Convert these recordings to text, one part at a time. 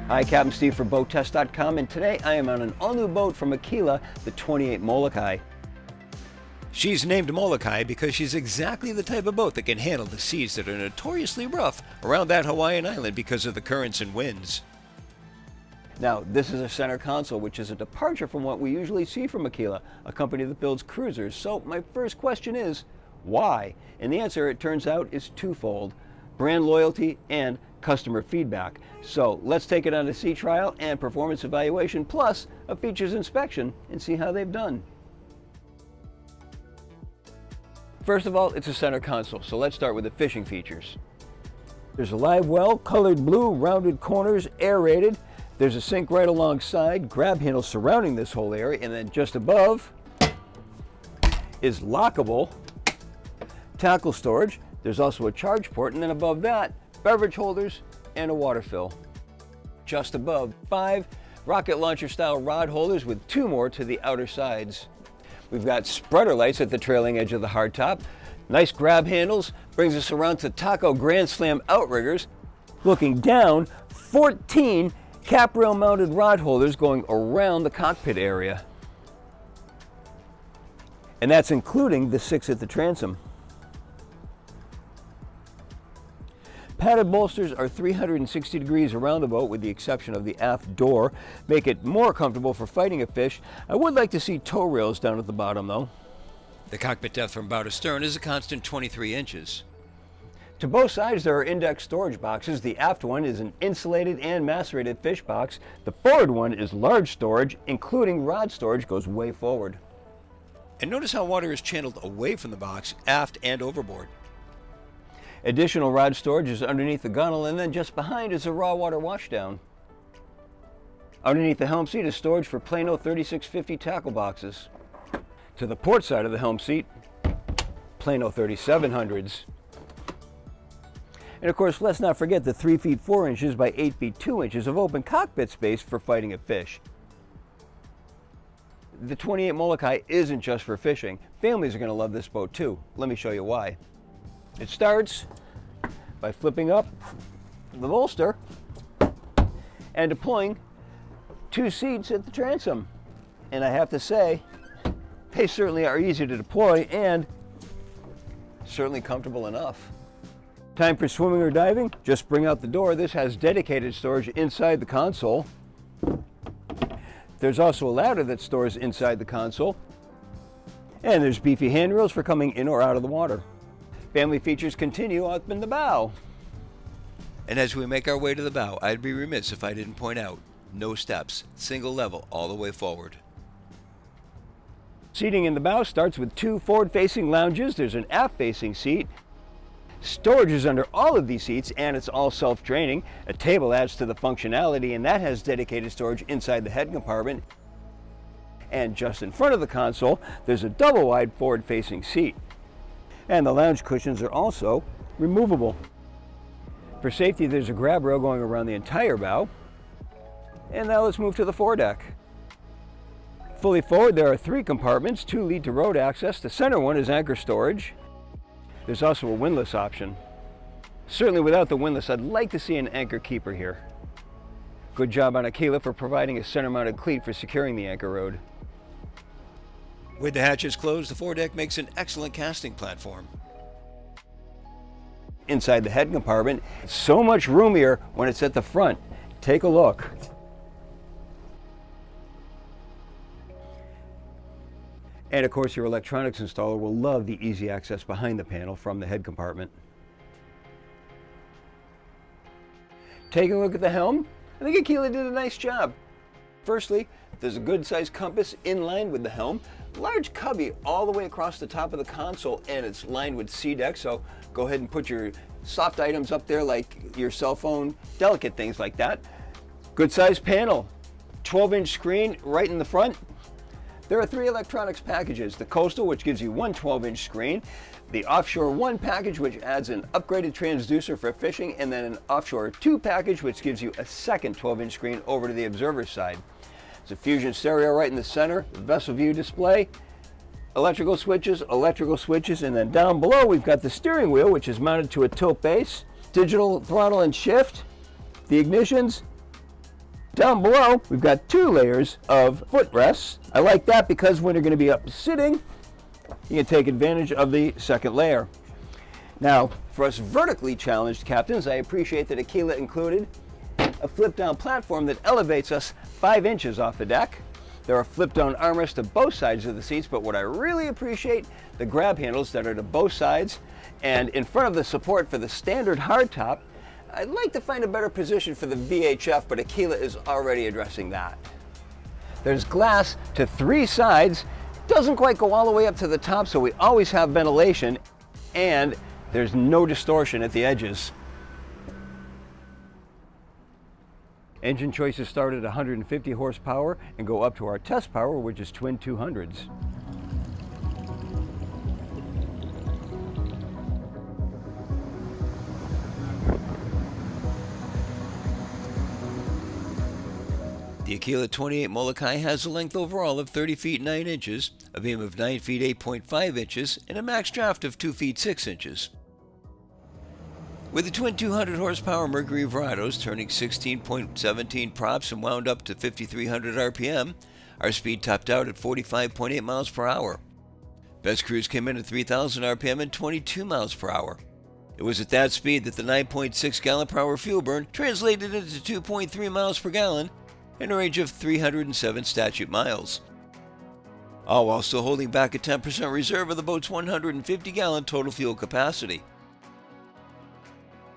Hi, Captain Steve for BoatTest.com, and today I am on an all-new boat from Aquila, the 28 Molokai. She's named Molokai because she's exactly the type of boat that can handle the seas that are notoriously rough around that Hawaiian island because of the currents and winds. Now, this is a center console, which is a departure from what we usually see from Aquila, a company that builds cruisers. So my first question is, why? And the answer, it turns out, is twofold: brand loyalty and customer feedback. So let's take it on a sea trial and performance evaluation, plus a features inspection, and see how they've done. First of all, it's a center console, so let's start with the fishing features. There's a live well, colored blue, rounded corners, aerated. There's a sink right alongside, grab handles surrounding this whole area, and then just above is lockable tackle storage. There's also a charge port, and then above that, beverage holders and a water fill. Just above, 5 rocket launcher style rod holders with 2 more to the outer sides. We've got spreader lights at the trailing edge of the hardtop. Nice grab handles, brings us around to Taco Grand Slam outriggers. Looking down, 14 cap rail mounted rod holders going around the cockpit area. And that's including the 6 at the transom. Padded bolsters are 360 degrees around the boat with the exception of the aft door. Make it more comfortable for fighting a fish. I would like to see tow rails down at the bottom though. The cockpit depth from bow to stern is a constant 23 inches. To both sides there are index storage boxes. The aft one is an insulated and macerated fish box. The forward one is large storage, including rod storage, goes way forward. And notice how water is channeled away from the box, aft and overboard. Additional rod storage is underneath the gunnel, and then just behind is a raw water washdown. Underneath the helm seat is storage for Plano 3650 tackle boxes. To the port side of the helm seat, Plano 3700s. And of course, let's not forget the 3 feet 4 inches by 8 feet 2 inches of open cockpit space for fighting a fish. The 28 Molokai isn't just for fishing. Families are going to love this boat too. Let me show you why. It starts by flipping up the bolster and deploying 2 seats at the transom. And I have to say, they certainly are easy to deploy and certainly comfortable enough. Time for swimming or diving? Just bring out the door. This has dedicated storage inside the console. There's also a ladder that stores inside the console. And there's beefy handrails for coming in or out of the water. Family features continue up in the bow. And as we make our way to the bow, I'd be remiss if I didn't point out, no steps, single level all the way forward. Seating in the bow starts with 2 forward-facing lounges. There's an aft-facing seat. Storage is under all of these seats, and it's all self-draining. A table adds to the functionality, and that has dedicated storage inside the head compartment. And just in front of the console, there's a double-wide forward-facing seat. And the lounge cushions are also removable. For safety, there's a grab rail going around the entire bow. And now let's move to the foredeck. Fully forward, there are 3 compartments. 2 lead to road access. The center one is anchor storage. There's also a windlass option. Certainly without the windlass, I'd like to see an anchor keeper here. Good job on Aquila for providing a center-mounted cleat for securing the anchor rod. With the hatches closed, the foredeck makes an excellent casting platform. Inside the head compartment, it's so much roomier when it's at the front. Take a look. And of course, your electronics installer will love the easy access behind the panel from the head compartment. Taking a look at the helm, I think Aquila did a nice job. Firstly, there's a good-sized compass in line with the helm. Large cubby all the way across the top of the console, and it's lined with SeaDek, so go ahead and put your soft items up there like your cell phone, delicate things like that. Good-sized panel, 12-inch screen right in the front. There are 3 electronics packages: the Coastal, which gives you 1 12-inch screen, the Offshore 1 package, which adds an upgraded transducer for fishing, and then an Offshore 2 package, which gives you a second 12-inch screen over to the observer side. There's a Fusion stereo right in the center, vessel view display, electrical switches, and then down below we've got the steering wheel, which is mounted to a tilt base, digital throttle and shift, the ignitions, Down below, we've got 2 layers of footrests. I like that because when you're going to be up sitting, you can take advantage of the second layer. Now, for us vertically challenged captains, I appreciate that Aquila included a flip-down platform that elevates us 5 inches off the deck. There are flip-down armrests to both sides of the seats, but what I really appreciate, the grab handles that are to both sides, and in front of the support for the standard hardtop. I'd like to find a better position for the VHF, but Aquila is already addressing that. There's glass to 3 sides. Doesn't quite go all the way up to the top, so we always have ventilation, and there's no distortion at the edges. Engine choices start at 150 horsepower and go up to our test power, which is twin 200s. The Aquila 28 Molokai has a length overall of 30 feet 9 inches, a beam of 9 feet 8.5 inches, and a max draft of 2 feet 6 inches. With the twin 200 horsepower Mercury Verados turning 16.17 props and wound up to 5,300 RPM, our speed topped out at 45.8 miles per hour. Best cruise came in at 3,000 RPM and 22 miles per hour. It was at that speed that the 9.6 gallon per hour fuel burn translated into 2.3 miles per gallon and a range of 307 statute miles, all while still holding back a 10% reserve of the boat's 150 gallon total fuel capacity.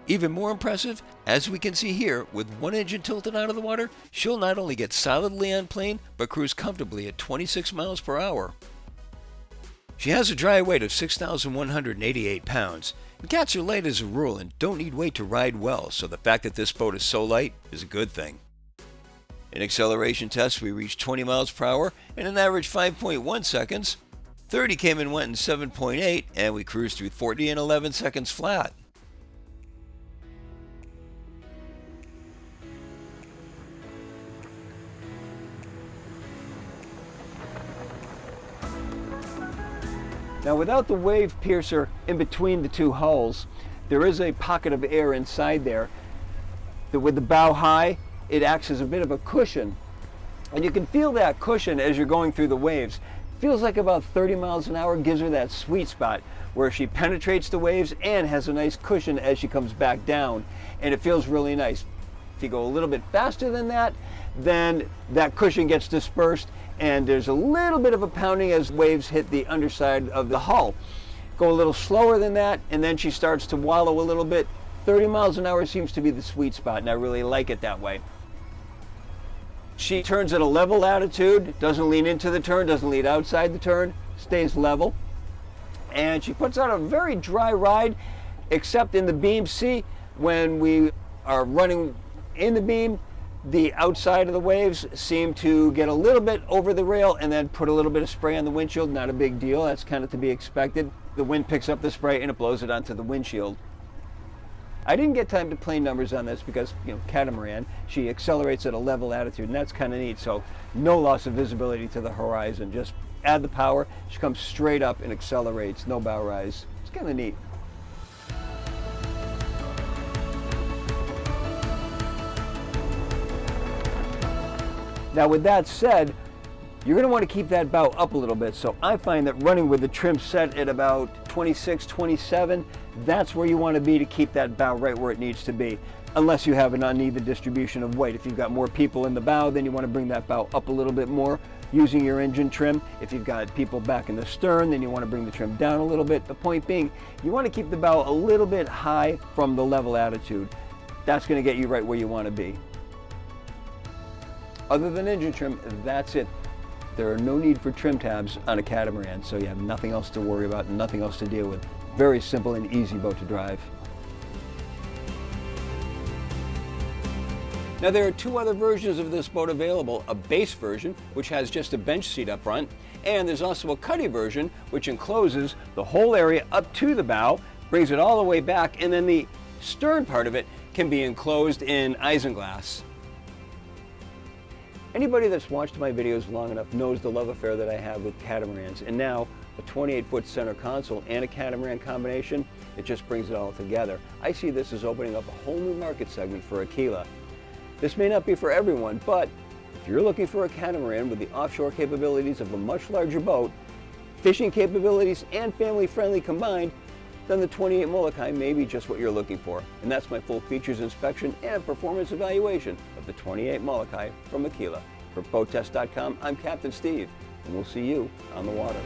Even more impressive, as we can see here, with one engine tilted out of the water, she'll not only get solidly on plane, but cruise comfortably at 26 miles per hour. She has a dry weight of 6,188 pounds, and cats are light as a rule and don't need weight to ride well, so the fact that this boat is so light is a good thing. In acceleration tests, we reached 20 miles per hour in an average 5.1 seconds, 30 came and went in 7.8, and we cruised through 40 in 11 seconds flat. Now, without the wave piercer in between the 2 hulls, there is a pocket of air inside there. With the bow high, it acts as a bit of a cushion. And you can feel that cushion as you're going through the waves. Feels like about 30 miles an hour gives her that sweet spot where she penetrates the waves and has a nice cushion as she comes back down. And it feels really nice. If you go a little bit faster than that, then that cushion gets dispersed and there's a little bit of a pounding as waves hit the underside of the hull. Go a little slower than that, and then she starts to wallow a little bit. 30 miles an hour seems to be the sweet spot, and I really like it that way. She turns at a level attitude, doesn't lean into the turn, doesn't lean outside the turn, stays level. And she puts out a very dry ride, except in the beam C. When we are running in the beam, the outside of the waves seem to get a little bit over the rail and then put a little bit of spray on the windshield. Not a big deal, that's kind of to be expected. The wind picks up the spray and it blows it onto the windshield. I didn't get time to play numbers on this because, catamaran, she accelerates at a level attitude, and that's kind of neat. So no loss of visibility to the horizon. Just add the power, she comes straight up and accelerates, no bow rise. It's kind of neat. Now, with that said, you're going to want to keep that bow up a little bit. So I find that running with the trim set at about 26, 27, that's where you want to be to keep that bow right where it needs to be, unless you have an uneven distribution of weight. If you've got more people in the bow, then you want to bring that bow up a little bit more using your engine trim. If you've got people back in the stern, then you want to bring the trim down a little bit. The point being, you want to keep the bow a little bit high from the level attitude. That's going to get you right where you want to be. Other than engine trim, that's it. There are no need for trim tabs on a catamaran, so you have nothing else to worry about and nothing else to deal with. Very simple and easy boat to drive. Now, there are 2 other versions of this boat available, a base version, which has just a bench seat up front, and there's also a cuddy version, which encloses the whole area up to the bow, brings it all the way back, and then the stern part of it can be enclosed in isinglass. Anybody that's watched my videos long enough knows the love affair that I have with catamarans, and now a 28-foot center console and a catamaran combination, it just brings it all together. I see this as opening up a whole new market segment for Aquila. This may not be for everyone, but if you're looking for a catamaran with the offshore capabilities of a much larger boat, fishing capabilities and family-friendly combined, then the 28 Molokai may be just what you're looking for. And that's my full features inspection and performance evaluation of the 28 Molokai from Aquila. For BoatTest.com, I'm Captain Steve, and we'll see you on the water.